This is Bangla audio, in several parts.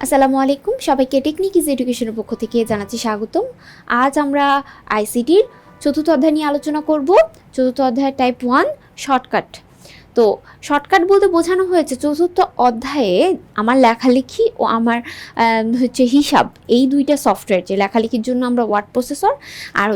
আসসালামু আলাইকুম, সবাইকে টেকনিক ইজ এডুকেশনের পক্ষ থেকে জানাচ্ছি স্বাগতম। আজ আমরা আইসিটির চতুর্থ অধ্যায় নিয়ে আলোচনা করব। চতুর্থ অধ্যায় টাইপ 1 শর্টকাট। তো শর্টকাট বলতে বোঝানো হয়েছে চতুর্থ অধ্যায়ে আমার লেখালেখি ও আমার হিসাব, এই দুইটা সফটওয়্যার, যে লেখালেখির জন্য আমরা ওয়ার্ড প্রসেসর আর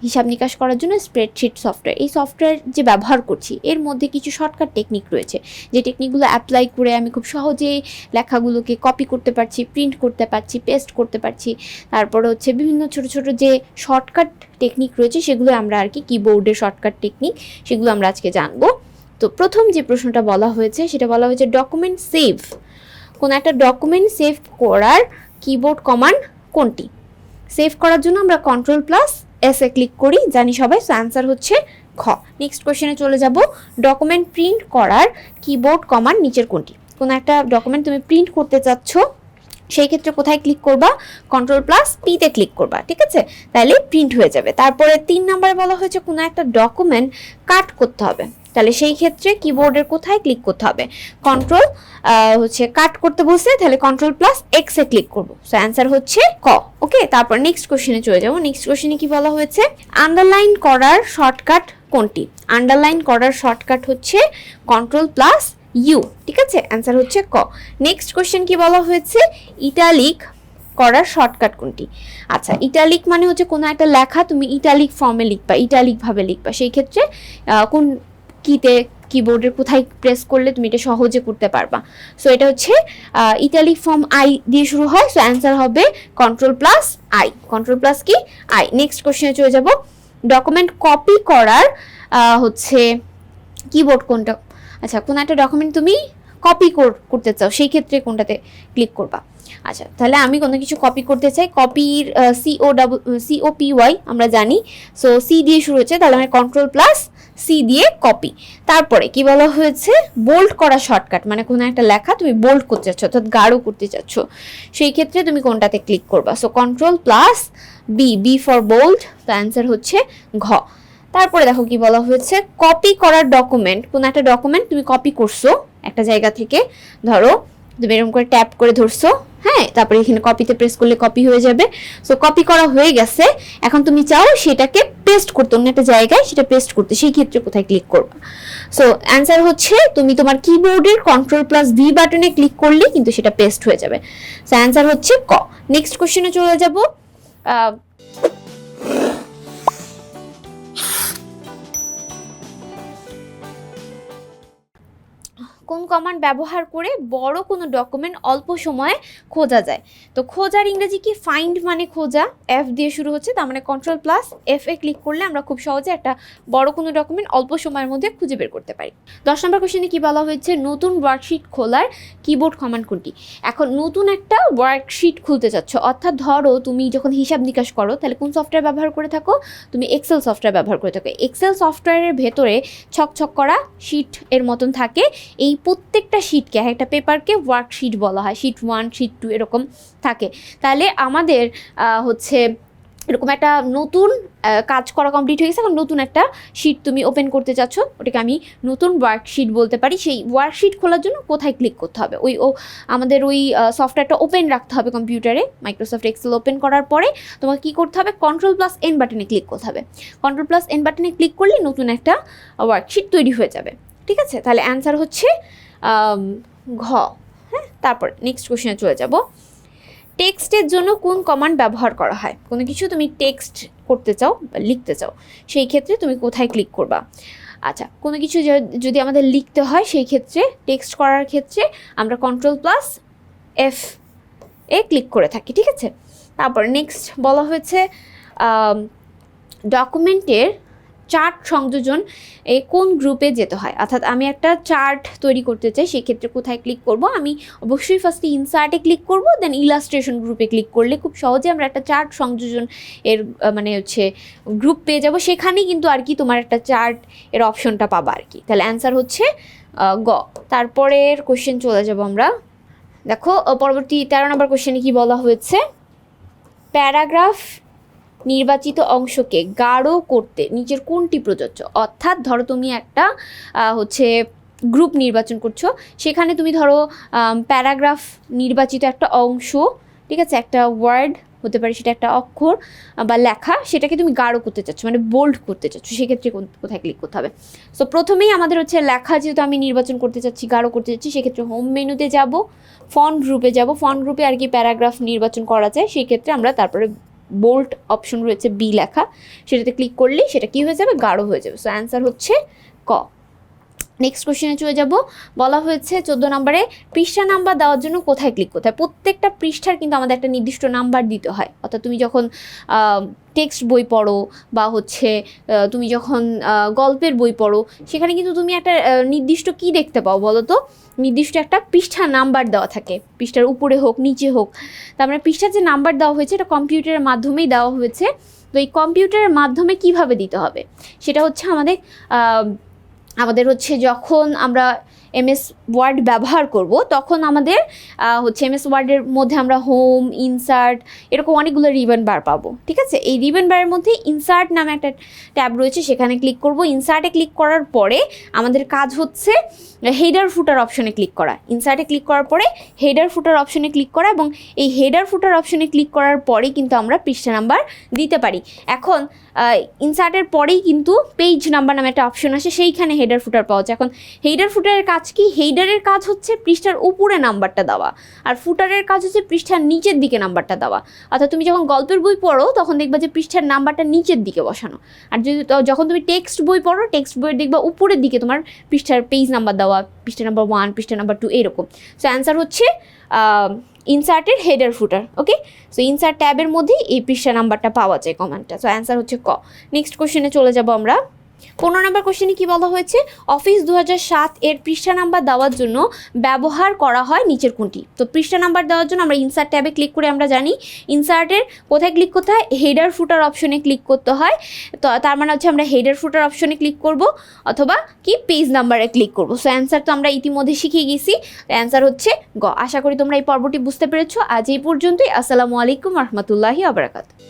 হিসাব নিকাশ করার জন্য স্প্রেডশিট সফটওয়্যার, এই সফটওয়্যার যে ব্যবহার করছি এর মধ্যে কিছু শর্টকাট টেকনিক রয়েছে, যে টেকনিকগুলো অ্যাপ্লাই করে আমি খুব সহজেই লেখাগুলোকে কপি করতে পারছি, প্রিন্ট করতে পারছি, পেস্ট করতে পারছি। তারপরে বিভিন্ন ছোট ছোট যে শর্টকাট টেকনিক রয়েছে সেগুলো আমরা কিবোর্ডের শর্টকাট টেকনিক, সেগুলো আমরা আজকে জানবো। তো প্রথম যে প্রশ্নটা বলা হয়েছে সেটা বলা হয়েছে ডকুমেন্ট সেভ। কোনো একটা ডকুমেন্ট সেভ করার কিবোর্ড কমান্ড কোনটি? সেভ করার জন্য আমরা Ctrl+S ক্লিক করি, জানি সবাই। সো অ্যান্সার হচ্ছে খ। নেক্সট কোশ্চেনে চলে যাব, ডকুমেন্ট প্রিন্ট করার কিবোর্ড কমান্ড নিচের কোনটি? কোনো একটা ডকুমেন্ট তুমি প্রিন্ট করতে চাচ্ছ, সেই ক্ষেত্রে কোথায় ক্লিক করবা? Ctrl+P তে ক্লিক করবা, ঠিক আছে? তাহলে প্রিন্ট হয়ে যাবে। তারপরে 3 নম্বরে বলা হয়েছে কোনো একটা ডকুমেন্ট কাট করতে হবে, তাহলে সেই ক্ষেত্রে কিবোর্ডের কোথায় ক্লিক করতে হবে? কাট করতে বলছে, তাহলে Ctrl+X এ ক্লিক করবো। সো অ্যান্সার হচ্ছে ক। ওকে, তারপর নেক্সট কোশ্চেনে চলে যাবো। নেক্সট কোশ্চেনে কি বলা হয়েছে? আন্ডারলাইন করার শর্টকাট কোনটি? আন্ডারলাইন করার শর্টকাট হচ্ছে Ctrl+U, ঠিক আছে? অ্যান্সার হচ্ছে ক। নেক্সট কোশ্চেন কি বলা হয়েছে? ইটালিক করার শর্টকাট কোনটি? আচ্ছা, ইটালিক মানে হচ্ছে কোনো একটা লেখা তুমি ইটালিক ফর্মে লিখবা, ইটালিক ভাবে লিখবা, সেই ক্ষেত্রে কোন কিতে, কিবোর্ডের কোথায় প্রেস করলে তুমি এটা সহজে করতে পারবা? সো এটা হচ্ছে ইটালিক ফর্ম আই দিয়ে শুরু হয়। সো অ্যান্সার হবে Ctrl+I। Ctrl+I। নেক্সট কোশ্চেনে চলে যাব, ডকুমেন্ট কপি করার কিবোর্ড কোনটা? আচ্ছা, কোনো একটা ডকুমেন্ট তুমি কপি করতে চাও, সেই ক্ষেত্রে কোনটাতে ক্লিক করবা? আচ্ছা, তাহলে আমি কোনো কিছু কপি করতে চাই, কপির COPY আমরা জানি। সো সি দিয়ে শুরু হচ্ছে, তাহলে আমি Ctrl+C দিয়ে কপি। তারপরে কি বলা হয়েছে? বোল্ড করা শর্টকাট, মানে কোনো একটা লেখা তুমি বোল্ড করতে চাচ্ছ, অর্থাৎ গাঢ় করতে চাচ্ছ, সেই ক্ষেত্রে তুমি কোনটাতে ক্লিক করবা? So Ctrl+B for bold. তো অ্যান্সার হচ্ছে ঘ। তারপরে দেখো কি বলা হয়েছে, কপি করার ডকুমেন্ট, কোনো একটা ডকুমেন্ট তুমি কপি করছো একটা জায়গা থেকে, ধরো তুমি এরকম করে ট্যাপ করে ধরছো, হ্যাঁ, তারপরে এখানে কপিতে প্রেস করলে কপি হয়ে যাবে। সো কপি করা হয়ে গেছে, এখন তুমি চাও সেটাকে পেস্ট করতে অন্য একটা জায়গায়, সেটা পেস্ট করতে, সেই ক্ষেত্রে কোথায় ক্লিক করবে? সো অ্যান্সার হচ্ছে তুমি তোমার কিবোর্ডের Ctrl+V বাটনে ক্লিক করলে কিন্তু সেটা পেস্ট হয়ে যাবে। সো অ্যান্সার হচ্ছে ক। নেক্সট কোশ্চেনে চলে যাব, কোন কমান্ড ব্যবহার করে বড় কোনো ডকুমেন্ট অল্প সময়ে খোঁজা যায়? তো খোঁজার ইংরেজি কি? ফাইন্ড মানে খোঁজা, F দিয়ে শুরু হচ্ছে, তার মানে Ctrl+F এ ক্লিক করলে আমরা খুব সহজে একটা বড় কোনো ডকুমেন্ট অল্প সময়ের মধ্যে খুঁজে বের করতে পারি। 10 নম্বর কোশ্চেনে কি বলা হয়েছে? নতুন ওয়ার্কশিট খোলার কিবোর্ড কমান্ড কোনটি? এখন নতুন একটা ওয়ার্কশিট খুলতে চাচ্ছ, অর্থাৎ ধরো তুমি যখন হিসাব নিকাশ করো, তাহলে কোন সফটওয়্যার ব্যবহার করে থাকো? তুমি এক্সেল সফটওয়্যার ব্যবহার করে থাকো। এক্সেল সফটওয়্যারের ভেতরে ছকছক করা শিট এর মতন থাকে, এই প্রত্যেকটা শিটকে, একটা পেপারকে ওয়ার্কশিট বলা হয়, শিট 1 শিট 2 এরকম থাকে। তাহলে আমাদের এরকম একটা নতুন কাজ করা কমপ্লিট হয়ে গেছে, এখন নতুন একটা শিট তুমি ওপেন করতে চাচ্ছ, ওটাকে আমি নতুন ওয়ার্কশিট বলতে পারি। সেই ওয়ার্কশিট খোলার জন্য কোথায় ক্লিক করতে হবে? আমাদের সফটওয়্যারটা ওপেন রাখতে হবে কম্পিউটারে। মাইক্রোসফট এক্সেল ওপেন করার পরে তোমাকে কী করতে হবে? Ctrl+N বাটনে ক্লিক করতে হবে। Ctrl+N বাটনে ক্লিক করলে নতুন একটা ওয়ার্কশিট তৈরি হয়ে যাবে, ঠিক আছে? তাহলে অ্যান্সার হচ্ছে ঘ। হ্যাঁ, তারপর নেক্সট কোশ্চেনে চলে যাব, টেক্সটের জন্য কোন কমান্ড ব্যবহার করা হয়? কোনো কিছু তুমি টেক্সট করতে চাও, লিখতে চাও, সেই ক্ষেত্রে তুমি কোথায় ক্লিক করবা? আচ্ছা, কোনো কিছু যদি আমাদের লিখতে হয়, সেই ক্ষেত্রে টেক্সট করার ক্ষেত্রে আমরা Ctrl+F এ ক্লিক করে থাকি, ঠিক আছে? তারপর নেক্সট বলা হয়েছে ডকুমেন্টের চার্ট সংযোজন কোন গ্রুপে যেতে হয়? অর্থাৎ আমি একটা চার্ট তৈরি করতে চাই, সেক্ষেত্রে কোথায় ক্লিক করব? আমি অবশ্যই ফার্স্টে ইনসার্টে ক্লিক করব, দেন ইলাস্ট্রেশন গ্রুপে ক্লিক করলে খুব সহজে আমরা একটা চার্ট সংযোজন এর গ্রুপ পেয়ে যাব, সেখানেই কিন্তু তোমার একটা চার্ট এর অপশনটা পাবা তাহলে অ্যান্সার হচ্ছে গ। তারপরের কোশ্চেন চলে যাব আমরা। দেখো পরবর্তী 13 নম্বর কোশ্চেনে কি বলা হয়েছে? প্যারাগ্রাফ নির্বাচিত অংশকে গাঢ় করতে নিচের কোনটি প্রযোজ্য? অর্থাৎ ধরো তুমি একটা গ্রুপ নির্বাচন করছো, সেখানে তুমি ধরো প্যারাগ্রাফ নির্বাচিত একটা অংশ, ঠিক আছে, একটা ওয়ার্ড হতে পারে, সেটা একটা অক্ষর বা লেখা, সেটাকে তুমি গাঢ় করতে চাচ্ছ, মানে বোল্ড করতে চাচ্ছ, সেক্ষেত্রে কোথায় ক্লিক করতে হবে? সো প্রথমেই আমাদের হচ্ছে লেখা যেহেতু আমি নির্বাচন করতে চাচ্ছি, গাঢ় করতে চাচ্ছি, সেক্ষেত্রে হোম মেনুতে যাব, ফন্ট গ্রুপে যাব, ফন্ট গ্রুপে আর কি প্যারাগ্রাফ নির্বাচন করা যায়, সেই ক্ষেত্রে আমরা তারপরে বোল্ড অপশন রয়েছে বি লেখা, সেটাতে ক্লিক করলেই সেটা কী হয়ে যাবে? গাঢ় হয়ে যাবে। সো অ্যান্সার হচ্ছে ক। নেক্সট কোশ্চেনে চলে যাব। বলা হয়েছে 14 নম্বরে পৃষ্ঠা নাম্বার দেওয়ার জন্য কোথায় ক্লিক করতে হয়? প্রত্যেকটা পৃষ্ঠার কিন্তু আমাদের একটা নির্দিষ্ট নাম্বার দিতে হয়, অর্থাৎ তুমি যখন টেক্সট বই পড়ো বা হচ্ছে তুমি যখন গল্পের বই পড়ো, সেখানে কিন্তু তুমি একটা নির্দিষ্ট কি দেখতে পাও বলো তো? নির্দিষ্ট একটা পৃষ্ঠা নাম্বার দেওয়া থাকে, পৃষ্ঠার উপরে হোক নিচে হোক, তার মানে পৃষ্ঠার যে নাম্বার দেওয়া হয়েছে এটা কম্পিউটারের মাধ্যমেই দেওয়া হয়েছে। তো এই কম্পিউটারের মাধ্যমে কিভাবে দিতে হবে সেটা হচ্ছে আমাদের হচ্ছে যখন আমরা এমএস ওয়ার্ড ব্যবহার করব, তখন আমাদের হচ্ছে এমএস ওয়ার্ডের মধ্যে আমরা হোম, ইনসার্ট, এরকম অনেকগুলো রিবন বার পাবো, ঠিক আছে? এই রিবন বারের মধ্যে ইনসার্ট নামে একটা ট্যাব রয়েছে, সেখানে ক্লিক করব। ইনসার্টে ক্লিক করার পরে আমাদের কাজ হচ্ছে হেডার ফুটার অপশনে ক্লিক করা। ইনসার্টে ক্লিক করার পরে হেডার ফুটার অপশনে ক্লিক করা, এবং এই হেডার ফুটার অপশনে ক্লিক করার পরেই কিন্তু আমরা পৃষ্ঠা নাম্বার দিতে পারি। এখন ইনসার্টের পরেই কিন্তু পেজ নাম্বার নামে একটা অপশন আসে, সেইখানে হেডার ফুটার পাওয়া যায়। এখন হেডার ফুটারের কাজ কি? হেডারের কাজ হচ্ছে পৃষ্ঠার উপরে নাম্বারটা দেওয়া, আর ফুটারের কাজ হচ্ছে পৃষ্ঠার নিচের দিকে নাম্বারটা দেওয়া। অর্থাৎ তুমি যখন গল্পের বই পড়ো তখন দেখবা যে পৃষ্ঠার নাম্বারটা নিচের দিকে বসানো, আর যখন তুমি টেক্সট বই পড়ো, টেক্সট বইয়ের দেখবা উপরের দিকে তোমার পৃষ্ঠার পেজ নাম্বার দেওয়া, পৃষ্ঠা নাম্বার 1, পৃষ্ঠা নাম্বার 2, এরকম। সো অ্যান্সার হচ্ছে ইনসার্টের হেডার ফুটার। ওকে, সো ইনসার্ট ট্যাবের মধ্যেই এই পৃষ্ঠা নাম্বারটা পাওয়া যায়, কমান্ডটা। সো অ্যান্সার হচ্ছে ক। নেক্সট কোশ্চেনে চলে যাব আমরা। 15 নম্বর কোশ্চেনে কি বলা হয়েছে? অফিস 2007 এর পৃষ্ঠা নাম্বার দেওয়ার জন্য ব্যবহার করা হয় নিচের কোনটি? তো পৃষ্ঠা নাম্বার দেওয়ার জন্য আমরা ইনসার্ট ট্যাবে ক্লিক করে আমরা জানি ইনসার্টের কোথায় ক্লিক করতে হয়? হেডার ফুটার অপশনে ক্লিক করতে হয়। তো তার মানে হচ্ছে আমরা হেডার ফুটার অপশনে ক্লিক করব, অথবা কি পেজ নাম্বারে ক্লিক করব। সো অ্যান্সার তো আমরা ইতিমধ্যে শিখে গেছি, অ্যান্সার হচ্ছে গ। আশা করি তোমরা এই পর্বটি বুঝতে পেরেছো। আজ এই পর্যন্তই। আসসালামু আলাইকুম রহমতুল্লাহি ওয়া বারাকাতুহু।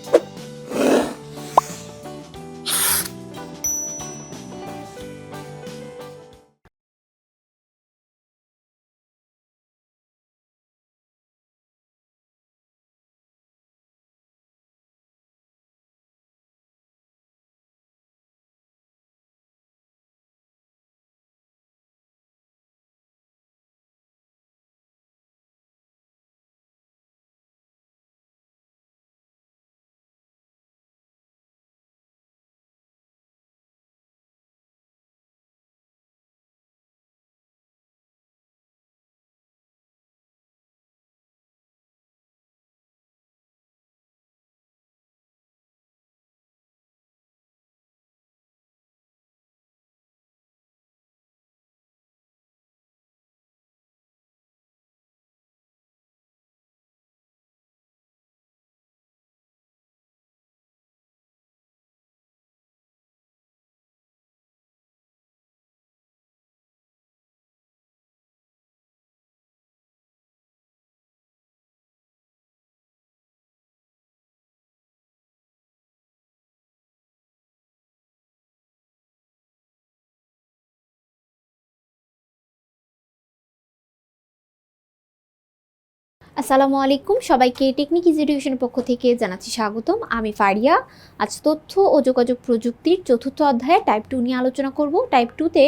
আসসালামু আলাইকুম, সবাইকে টেকনিক ইজি এডুকেশনের পক্ষ থেকে জানাচ্ছি স্বাগতম। আমি ফারিয়া। আজ তথ্য ও যোগাযোগ প্রযুক্তির 4র্থ অধ্যায়ে টাইপ 2 নিয়ে আলোচনা করব। টাইপ 2তে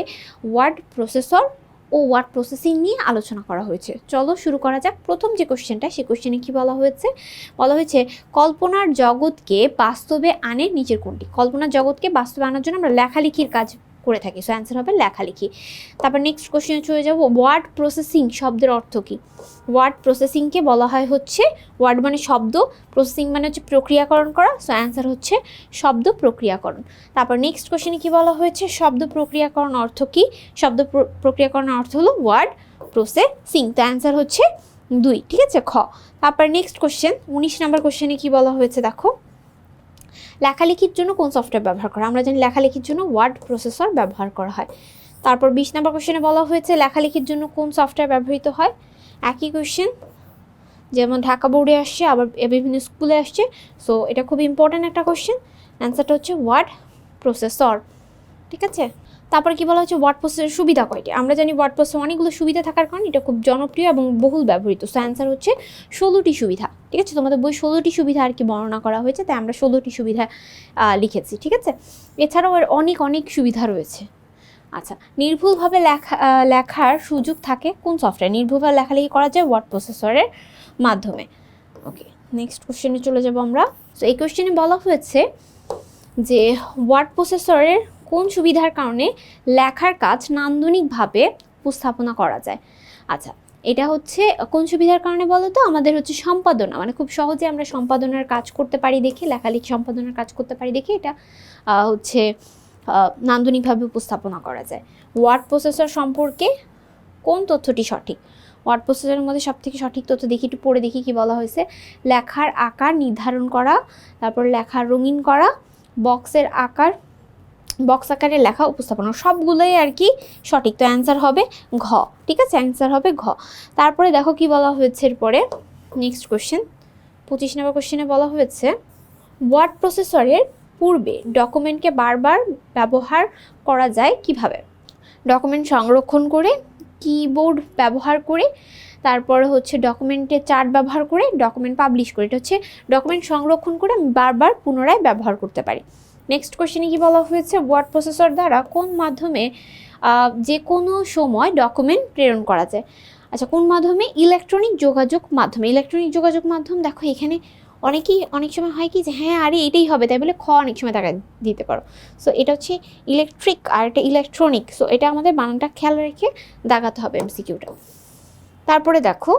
ওয়ার্ড প্রসেসর ও ওয়ার্ড প্রসেসিং নিয়ে আলোচনা করা হয়েছে। চলো শুরু করা যাক। প্রথম যে কোশ্চেনটা, সেই কোশ্চেনে কী বলা হয়েছে? বলা হয়েছে কল্পনার জগৎকে বাস্তবে আনে নিচের কোনটি? কল্পনার জগৎকে বাস্তবে আনার জন্য আমরা লেখালেখির কাজ করে থাকি। সো অ্যান্সার হবে লেখালেখি। তারপর নেক্সট কোশ্চেনে চলে যাব। ওয়ার্ড প্রসেসিং শব্দের অর্থ কী? ওয়ার্ড প্রসেসিংকে বলা হয় হচ্ছে, ওয়ার্ড মানে শব্দ, প্রসেসিং মানে হচ্ছে প্রক্রিয়াকরণ করা। সো অ্যান্সার হচ্ছে শব্দ প্রক্রিয়াকরণ। তারপর নেক্সট কোশ্চেনে কী বলা হয়েছে? শব্দ প্রক্রিয়াকরণ অর্থ কী? শব্দ প্রক্রিয়াকরণের অর্থ হলো ওয়ার্ড প্রসেসিং। তো অ্যান্সার হচ্ছে 2, ঠিক আছে, খ। তারপর নেক্সট কোশ্চেন 19 নম্বর কোশ্চেনে কী বলা হয়েছে দেখো। লেখালেখির জন্য কোন সফটওয়্যার ব্যবহার করা? আমরা জানি লেখালেখির জন্য ওয়ার্ড প্রসেসর ব্যবহার করা হয়। তারপর 20 নম্বর কোশ্চেনে বলা হয়েছে লেখালেখির জন্য কোন সফটওয়্যার ব্যবহৃত হয়? একই কোশ্চেন, যেমন ঢাকা বোর্ডে আসছে, আবার বিভিন্ন স্কুলে আসছে। সো এটা খুব ইম্পর্ট্যান্ট একটা কোশ্চেন। অ্যান্সারটা হচ্ছে ওয়ার্ড প্রসেসর, ঠিক আছে। তারপরে কি বলা হচ্ছে ওয়ার্ড প্রসেসরের সুবিধা কয়টি? আমরা জানি ওয়ার্ড প্রসেসর অনেকগুলো সুবিধা থাকার কারণে এটা খুব জনপ্রিয় এবং বহুল ব্যবহৃত। সো অ্যান্সার হচ্ছে 16টি সুবিধা। ঠিক আছে, তোমাদের বই 16টি সুবিধা আর কি বর্ণনা করা হয়েছে, তাই আমরা 16টি সুবিধা লিখেছি। ঠিক আছে, এছাড়াও এর অনেক অনেক সুবিধা রয়েছে। আচ্ছা, নির্ভুলভাবে লেখার সুযোগ থাকে কোন সফটওয়্যার? নির্ভুলভাবে লেখালেখি করা যায় ওয়ার্ড প্রসেসরের মাধ্যমে। ওকে, নেক্সট কোশ্চেনে চলে যাব আমরা। তো এই কোশ্চেনে বলা হয়েছে যে ওয়ার্ড প্রসেসরের কোন সুবিধার কারণে লেখার কাজ নান্দনিকভাবে উপস্থাপনা করা যায়? আচ্ছা, এটা হচ্ছে কোন সুবিধার কারণে বলো তো? আমাদের হচ্ছে সম্পাদনা, মানে খুব সহজে আমরা সম্পাদনার কাজ করতে পারি দেখে, লেখালেখি সম্পাদনার কাজ করতে পারি দেখে এটা হচ্ছে নান্দনিকভাবে উপস্থাপনা করা যায়। ওয়ার্ড প্রসেসর সম্পর্কে কোন তথ্যটি সঠিক? ওয়ার্ড প্রসেসরের মধ্যে সবথেকে সঠিক তথ্য দেখি, একটু পড়ে দেখি কি বলা হয়েছে। লেখার আকার নির্ধারণ করা, তারপর লেখার রঙিন করা, বক্স আকারে লেখা উপস্থাপনা, সবগুলোই আর কি সঠিক। তো অ্যান্সার হবে ঘ। ঠিক আছে, অ্যান্সার হবে ঘ। তারপরে দেখো কি বলা হয়েছে এরপরে, নেক্সট কোশ্চেন 25 নম্বর কোশ্চেনে বলা হয়েছে ওয়ার্ড প্রসেসরের পূর্বে ডকুমেন্টকে বারবার ব্যবহার করা যায় কিভাবে? ডকুমেন্ট সংরক্ষণ করে, কিবোর্ড ব্যবহার করে, তারপরে হচ্ছে ডকুমেন্টে চার্ট ব্যবহার করে, ডকুমেন্ট পাবলিশ করে। এটা হচ্ছে ডকুমেন্ট সংরক্ষণ করে আমি বারবার পুনরায় ব্যবহার করতে পারি। নেক্সট কোশ্চেনে কি বলা হয়েছে ওয়ার্ড প্রসেসর দ্বারা কোন মাধ্যমে যে কোনো সময় ডকুমেন্ট প্রেরণ করা যায়? আচ্ছা, কোন মাধ্যমে? ইলেকট্রনিক যোগাযোগ মাধ্যমে। ইলেকট্রনিক যোগাযোগ মাধ্যম, দেখো এখানে অনেক সময় হয় কি যে হ্যাঁ আরে এটাই হবে, তাই বলে খ অনেক সময় টাকা দিতে পারো। সো এটা হচ্ছে ইলেকট্রিক আর এটা ইলেকট্রনিক। সো এটা আমাদের বানানটা খেয়াল রেখে দাগাতে হবে এমসিকিউটা। তারপরে দেখো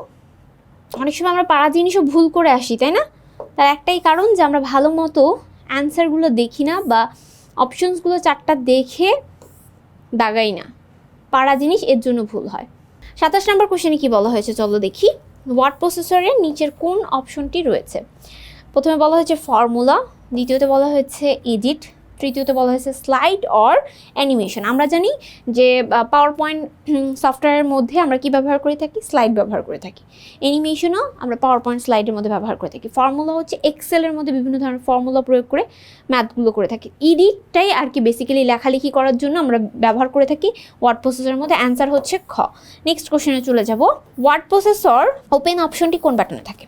অনেক সময় আমরা পারা জিনিসও ভুল করে আসি, তাই না? তার একটাই কারণ যে আমরা ভালো মতো অ্যান্সারগুলো দেখি না বা অপশনসগুলো চারটা দেখে দাগাই না, পারা জিনিস এর জন্য ভুল হয়। 27 নম্বর কোশ্চেনে কি বলা হয়েছে চলো দেখি। ওয়ার্ড প্রসেসরের নিচের কোন অপশনটি রয়েছে? প্রথমে বলা হয়েছে ফর্মুলা, দ্বিতীয়তে বলা হয়েছে এডিট, তৃতীয়তে বলা হয়েছে স্লাইড অর অ্যানিমেশন। আমরা জানি যে পাওয়ার পয়েন্ট সফটওয়্যারের মধ্যে আমরা কি ব্যবহার করে থাকি? স্লাইড ব্যবহার করে থাকি। অ্যানিমেশনও আমরা পাওয়ার পয়েন্ট স্লাইডের মধ্যে ব্যবহার করে থাকি। ফর্মুলা হচ্ছে এক্সেলের মধ্যে বিভিন্ন ধরনের ফর্মুলা প্রয়োগ করে ম্যাথগুলো করে থাকি। এডিটটাই আর কি বেসিক্যালি লেখালেখি করার জন্য আমরা ব্যবহার করে থাকি ওয়ার্ড প্রসেসরের মধ্যে। অ্যান্সার হচ্ছে খ। নেক্সট কোশ্চেনে চলে যাব। ওয়ার্ড প্রসেসর ওপেন অপশনটি কোন বাটনে থাকে?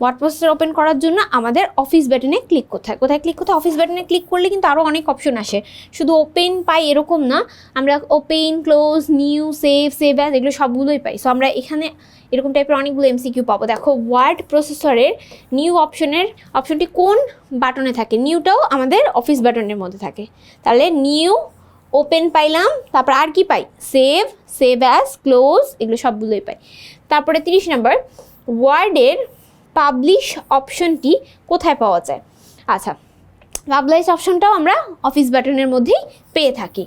ওয়ার্ড প্রসেসর ওপেন করার জন্য আমাদের অফিস বাটনে ক্লিক করতে হয়। কোথায় ক্লিক করতে হয়? অফিস বাটনে ক্লিক করলে কিন্তু আরও অনেক অপশন আসে, শুধু ওপেন পাই এরকম না, আমরা open, close, new, save as এগুলো সবগুলোই পাই। সো আমরা এখানে এরকম টাইপের অনেকগুলো এমসিকিউ পাবো। দেখো ওয়ার্ড প্রসেসরের নিউ অপশনটি কোন বাটনে থাকে? নিউটাও আমাদের অফিস বাটনের মধ্যে থাকে। তাহলে নিউ, ওপেন পাইলাম, তারপর আর কি পাই? সেভ অ্যাজ, ক্লোজ, এগুলো সবগুলোই পাই। তারপরে 30 নম্বর, ওয়ার্ডের পাবলিশ অপশনটি কোথায় পাওয়া যায়? আচ্ছা, পাবলিশ অপশনটাও আমরা অফিস বাটনের মধ্যেই পেয়ে থাকি।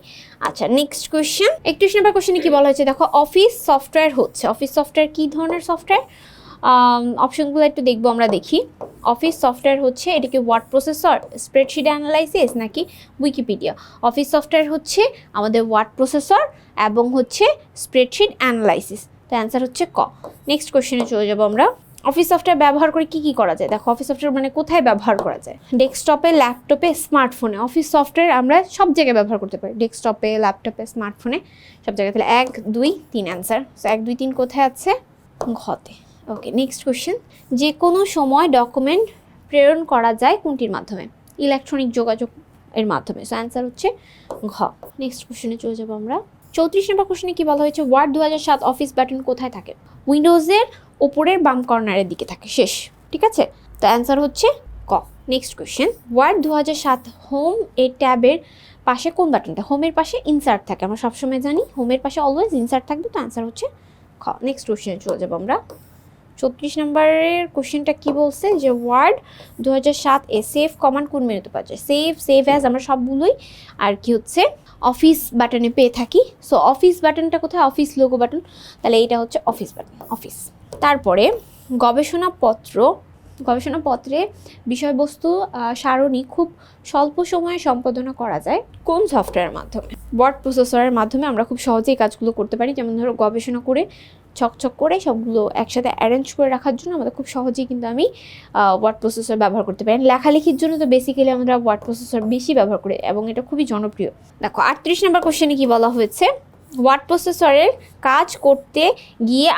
আচ্ছা, নেক্সট কোয়েশ্চেন 31 নম্বর কোয়েশ্চেনে কি বলা হয়েছে দেখো। অফিস সফটওয়্যার হচ্ছে, অফিস সফটওয়্যার কী ধরনের সফটওয়্যার? অপশনগুলো একটু দেখবো আমরা, দেখি। অফিস সফটওয়্যার হচ্ছে এটা কি ওয়ার্ড প্রসেসর, স্প্রেডশিট অ্যানালাইসিস নাকি উইকিপিডিয়া? অফিস সফটওয়্যার হচ্ছে আমাদের ওয়ার্ড প্রসেসর এবং হচ্ছে স্প্রেডশিট অ্যানালাইসিস। তো অ্যান্সার হচ্ছে ক। নেক্সট কোয়েশ্চেনে চলে যাবো আমরা। অফিস সফটওয়্যার ব্যবহার করে কি করা যায়? দেখো অফিস সফটওয়্যার মানে কোথায় ব্যবহার করা যায়? ডেস্কটপে, ল্যাপটপে, স্মার্টফোনে। অফিস সফটওয়্যার আমরা সব জায়গায় ব্যবহার করতে পারি, ডেস্কটপে, ল্যাপটপে, স্মার্টফোনে, সব জায়গায়। তাহলে 1, 2, 3 অ্যান্সার। সো 1, 2, 3 কোথায় আছে? ঘতে। ওকে, নেক্সট কোয়েশ্চেন, যে কোনো সময় ডকুমেন্ট প্রেরণ করা যায় কোনটির মাধ্যমে? ইলেকট্রনিক যোগাযোগ এর মাধ্যমে। সো অ্যান্সার হচ্ছে ঘ। নেক্সট কোয়েশ্চেনে চলে যাবো আমরা। 34 নম্বর কোয়েশ্চেনে কি বলা হয়েছে? ওয়ার্ড 2007 অফিস বাটন কোথায় থাকে? উইন্ডোজের ওপরের বাম কর্নারের দিকে থাকে, শেষ। ঠিক আছে, তো অ্যান্সার হচ্ছে ক। নেক্সট কোয়েশ্চেন, ওয়ার্ড 2007 হোম এ ট্যাবের পাশে কোন বাটনটা? হোমের পাশে ইনসার্ট থাকে, আমরা সবসময় জানি হোমের পাশে অলওয়েজ ইনসার্ট থাকবে। তো অ্যান্সার হচ্ছে খ। নেক্সট কোয়েশ্চেনে চলে যাবো আমরা। 34 নম্বরের কোয়েশ্চেনটা কি বলছে যে ওয়ার্ড 2007 এ সেভ কমান্ড কোন মেনুতে পাওয়া যায়? সেভ অ্যাজ আমরা সবগুলোই আর কি হচ্ছে অফিস বাটনে পেয়ে থাকি। সো অফিস বাটনটা কোথায়? অফিস লোগো বাটন, তাহলে এইটা হচ্ছে অফিস বাটন, অফিস। তারপরে গবেষণাপত্রে বিষয়বস্তু সারণী খুব স্বল্প সময়ে সম্পাদনা করা যায় কোন সফটওয়্যারের মাধ্যমে? ওয়ার্ড প্রসেসরের মাধ্যমে আমরা খুব সহজেই কাজগুলো করতে পারি। যেমন ধরো গবেষণা করে ছকছক করে সবগুলো একসাথে অ্যারেঞ্জ করে রাখার জন্য আমাদের খুব সহজেই কিন্তু আমি ওয়ার্ড প্রসেসর ব্যবহার করতে পারি। লেখালেখির জন্য তো বেসিক্যালি আমরা ওয়ার্ড প্রসেসর বেশি ব্যবহার করি এবং এটা খুবই জনপ্রিয়। দেখো 38 নম্বর কোশ্চেনে কি বলা হয়েছে, ওয়ার্ড প্রসেসরের কাজ করতে গিয়ে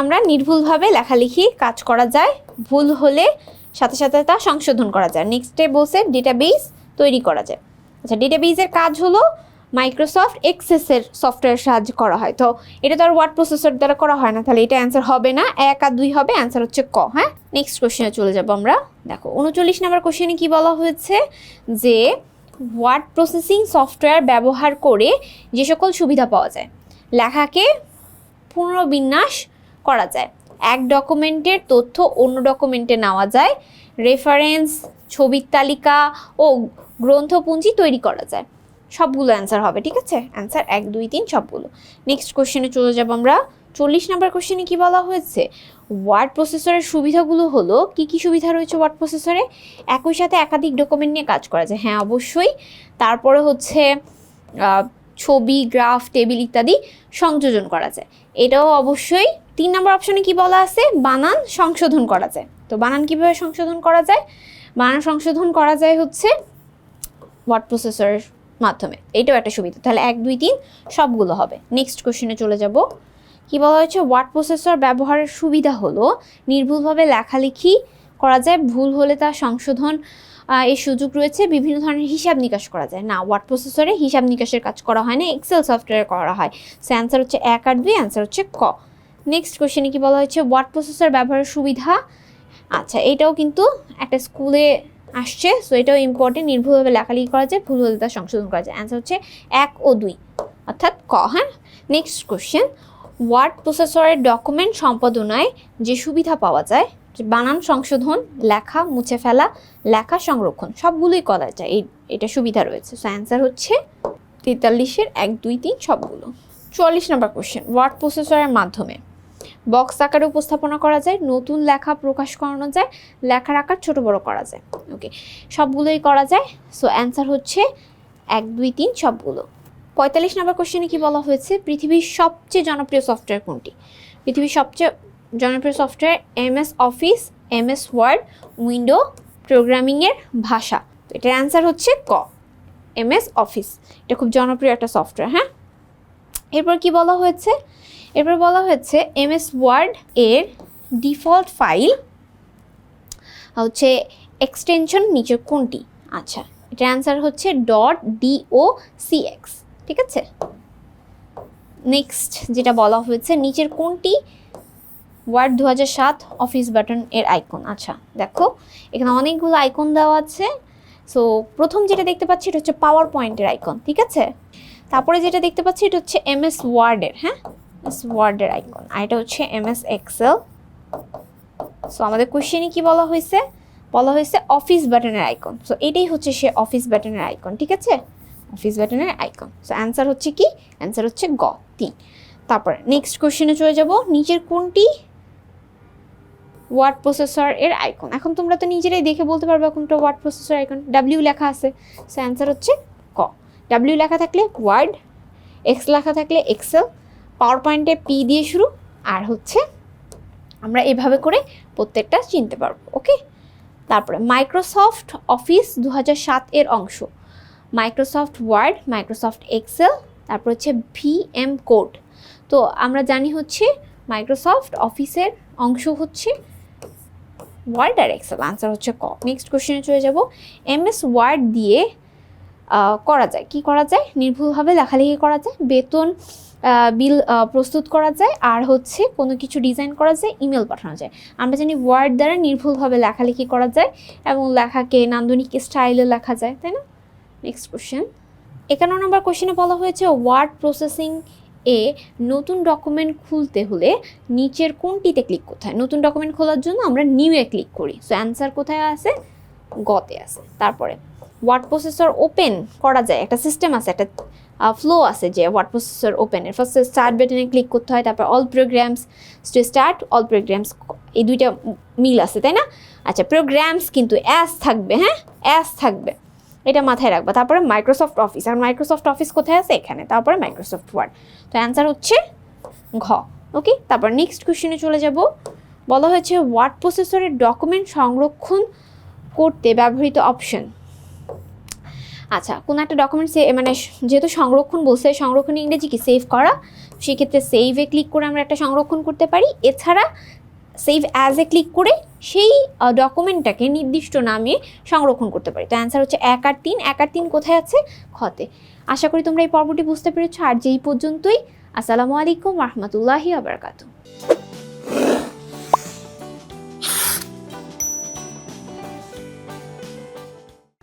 আমরা নির্ভুলভাবে লেখালেখি কাজ করা যায়, ভুল হলে সাথে সাথে তা সংশোধন করা যায়। নেক্সটে বলছে ডেটাবেস তৈরি করা যায়। আচ্ছা, ডেটাবেসের কাজ হলো মাইক্রোসফট এক্সেসের সফটওয়্যার সাহায্যে করা হয়। তো এটা তো আর ওয়ার্ড প্রসেসর দ্বারা করা হয় না, তাহলে এটা অ্যান্সার হবে না, 1 আর 2 হবে, অ্যান্সার হচ্ছে ক। হ্যাঁ, নেক্সট কোশ্চেনে চলে যাব আমরা। দেখো 39 নম্বর কোশ্চেনে কি বলা হয়েছে যে ওয়ার্ড প্রসেসিং সফটওয়্যার ব্যবহার করে যে সকল সুবিধা পাওয়া যায়, লেখাকে পুনর্বিন্যাস করা যায়, এক ডকুমেন্টের তথ্য অন্য ডকুমেন্টে নেওয়া যায়, রেফারেন্স, ছবির তালিকা ও গ্রন্থপুঞ্জি তৈরি করা যায়। সবগুলো অ্যান্সার হবে, ঠিক আছে? অ্যান্সার 1, 2, 3 সবগুলো। নেক্সট কোশ্চেনে চলে যাব আমরা। 40 নম্বর কোশ্চেনে কি বলা হয়েছে, ওয়ার্ড প্রসেসরের সুবিধাগুলো হলো কি কি সুবিধা রয়েছে ওয়ার্ড প্রসেসরে? একই সাথে একাধিক ডকুমেন্ট নিয়ে কাজ করা যায়, হ্যাঁ অবশ্যই। তারপরে হচ্ছে ছবি, গ্রাফ, টেবিল ইত্যাদি সংযোজন করা যায়, এটাও অবশ্যই। 3 নম্বর অপশনে কি বলা আছে, বানান সংশোধন করা যায়। তো বানান কিভাবে সংশোধন করা যায়? বানান সংশোধন করা যায় হচ্ছে ওয়ার্ড প্রসেসরের মাধ্যমে, এইটাও একটা সুবিধা। তাহলে 1, 2, 3 সবগুলো হবে। নেক্সট কোশ্চেনে চলে যাব। কি বলা হয়েছে, ওয়ার্ড প্রসেসর ব্যবহারের সুবিধা হলো নির্ভুলভাবে লেখালেখি করা যায়, ভুল হলে তা সংশোধন এই সুযোগ রয়েছে, বিভিন্ন ধরনের হিসাব নিকাশ করা যায়। না, ওয়ার্ড প্রসেসরে হিসাব নিকাশের কাজ করা হয় না, এক্সেল সফটওয়্যার করা হয়। সো অ্যান্সার হচ্ছে 1 আর 2, অ্যান্সার হচ্ছে ক। নেক্সট কোশ্চেনে কি বলা হয়েছে, ওয়ার্ড প্রসেসর ব্যবহারের সুবিধা। আচ্ছা, এটাও কিন্তু একটা স্কুলে আসছে, সো এটাও ইম্পর্টেন্ট। নির্ভুলভাবে লেখালেখি করা যায়, ভুল হলে তা সংশোধন করা যায়। অ্যান্সার হচ্ছে 1 ও 2, অর্থাৎ ক। হ্যাঁ, নেক্সট কোশ্চেন, ওয়ার্ড প্রসেসরের ডকুমেন্ট সম্পাদনায় যে সুবিধা পাওয়া যায়, বানান সংশোধন, লেখা মুছে ফেলা, লেখা সংরক্ষণ, সবগুলোই করা যায়, এটা সুবিধা রয়েছে। সো অ্যান্সার হচ্ছে 43-এর 1, 2, 3 সবগুলো। 44 নম্বর কোশ্চেন, ওয়ার্ড প্রসেসরের মাধ্যমে বক্স আকারে উপস্থাপনা করা যায়, নতুন লেখা প্রকাশ করানো যায়, লেখার আকার ছোট বড় করা যায়। ওকে, সবগুলোই করা যায়। সো অ্যান্সার হচ্ছে 1, 2, 3 সবগুলো। 45 নম্বর কোশ্চেনে কি বলা হয়েছে, পৃথিবীর সবচেয়ে জনপ্রিয় সফটওয়্যার কোনটি? পৃথিবীর সবচেয়ে জনপ্রিয় software MS office, MS word, window প্রোগ্রামিংয়ের ভাষা। তো এটার অ্যান্সার হচ্ছে ক, MS অফিস। এটা খুব জনপ্রিয় একটা সফটওয়্যার। হ্যাঁ, এরপর কি বলা হয়েছে, এরপর বলা হয়েছে MS ওয়ার্ড এর ডিফল্ট ফাইল হচ্ছে এক্সটেনশন নিচের কোনটি? আচ্ছা, এটার অ্যান্সার হচ্ছে .docx, ঠিক আছে? নেক্সট যেটা বলা হয়েছে, নিচের কোনটি ওয়ার্ড 2007 অফিস বাটন এর আইকন? আচ্ছা দেখো, এখানে অনেকগুলো আইকন দেওয়া আছে। সো প্রথম যেটা দেখতে পাচ্ছি এটা হচ্ছে পাওয়ার পয়েন্টের আইকন, ঠিক আছে? তারপরে যেটা দেখতে পাচ্ছি এটা হচ্ছে MS ওয়ার্ডের, হ্যাঁ MS ওয়ার্ডের আইকন, আর এটা হচ্ছে MS এক্সেল। সো আমাদের কোশ্চেনে কি বলা হয়েছে, বলা হয়েছে অফিস বাটনের আইকন। সো এটাই হচ্ছে সে অফিস বাটনের আইকন, ঠিক আছে? অফিস বাটনের আইকন। সো অ্যান্সার হচ্ছে কি, অ্যান্সার হচ্ছে গ 3। তারপরে নেক্সট কোশ্চেনে চলে যাব, নিচের কোনটি ওয়ার্ড প্রসেসর এর আইকন? এখন তোমরা তো নিজেরাই দেখে বলতে পারবে কোনটা ওয়ার্ড প্রসেসর আইকন। W লেখা আছে, সো অ্যান্সার হচ্ছে ক। W লেখা থাকলে ওয়ার্ড, X লেখা থাকলে এক্সেল, পাওয়ার পয়েন্টে P দিয়ে শুরু, আর হচ্ছে আমরা এভাবে করে প্রত্যেকটা চিনতে পারবো। ওকে, তারপরে মাইক্রোসফট অফিস 2007 এর অংশ, মাইক্রোসফট ওয়ার্ড, মাইক্রোসফট এক্সেল, তারপর হচ্ছে VM কোড। তো আমরা জানি হচ্ছে মাইক্রোসফট অফিসের অংশ হচ্ছে ওয়ার্ড আর এক্সেল, আনসার হচ্ছে ক। নেক্সট কোশ্চেনে চলে যাব, MS ওয়ার্ড দিয়ে করা যায়, কি করা যায়? নির্ভুলভাবে লেখালেখি করা যায়, বেতন বিল প্রস্তুত করা যায়, আর হচ্ছে কোনো কিছু ডিজাইন করা যায়, ইমেল পাঠানো যায়। আমরা জানি ওয়ার্ড দ্বারা নির্ভুলভাবে লেখালেখি করা যায় এবং লেখাকে নান্দনিক স্টাইলে লেখা যায়, তাই না? নেক্সট কোশ্চেন, 51 নম্বর কোশ্চেনে বলা হয়েছে ওয়ার্ড প্রসেসিং এ নতুন ডকুমেন্ট খুলতে হলে নিচের কোনটিতে ক্লিক করতে হয়? নতুন ডকুমেন্ট খোলার জন্য আমরা নিউয়ে ক্লিক করি। সো অ্যান্সার কোথায় আছে? গতে আছে। তারপরে ওয়ার্ড প্রসেসর ওপেন করা যায়, একটা সিস্টেম আছে, একটা ফ্লো আছে যে ওয়ার্ড প্রসেসর ওপেনের। ফার্স্টে স্টার্ট বাটনে ক্লিক করতে হয়, তারপর all programs to start, all programs এই দুইটা মিল আছে, তাই না? আচ্ছা, প্রোগ্রামস কিন্তু অ্যাস থাকবে, হ্যাঁ, অ্যাস থাকবে, এটা মাথায় রাখবা। তারপরে মাইক্রোসফট অফিস, আর মাইক্রোসফট অফিস কোথায় আছে? এখানে। তারপরে মাইক্রোসফট ওয়ার্ড। তো অ্যান্সার হচ্ছে ঘ। ওকে, তারপর নেক্সট কোশ্চেনে চলে যাব। বলা হয়েছে ওয়ার্ড প্রসেসরের ডকুমেন্ট সংরক্ষণ করতে ব্যবহৃত অপশন। আচ্ছা, কোনো একটা ডকুমেন্ট মানে যেহেতু সংরক্ষণ বলছে, সংরক্ষণ ইংরেজি কি? সেভ করা। সেক্ষেত্রে সেভে ক্লিক করে আমরা একটা সংরক্ষণ করতে পারি। এছাড়া সেভ অ্যাজে ক্লিক করে সেই ডকুমেন্টটাকে নির্দিষ্ট নামে সংরক্ষণ করতে পারি। তো অ্যান্সার হচ্ছে 1 আর 3। 1 আর 3 কোথায় আছে? খতে। আশা করি তোমরা এই পর্বটি বুঝতে পেরেছো। আর যেই পর্যন্তই। আসসালামু আলাইকুম ওয়া রাহমাতুল্লাহি ওয়া বারাকাতুহু।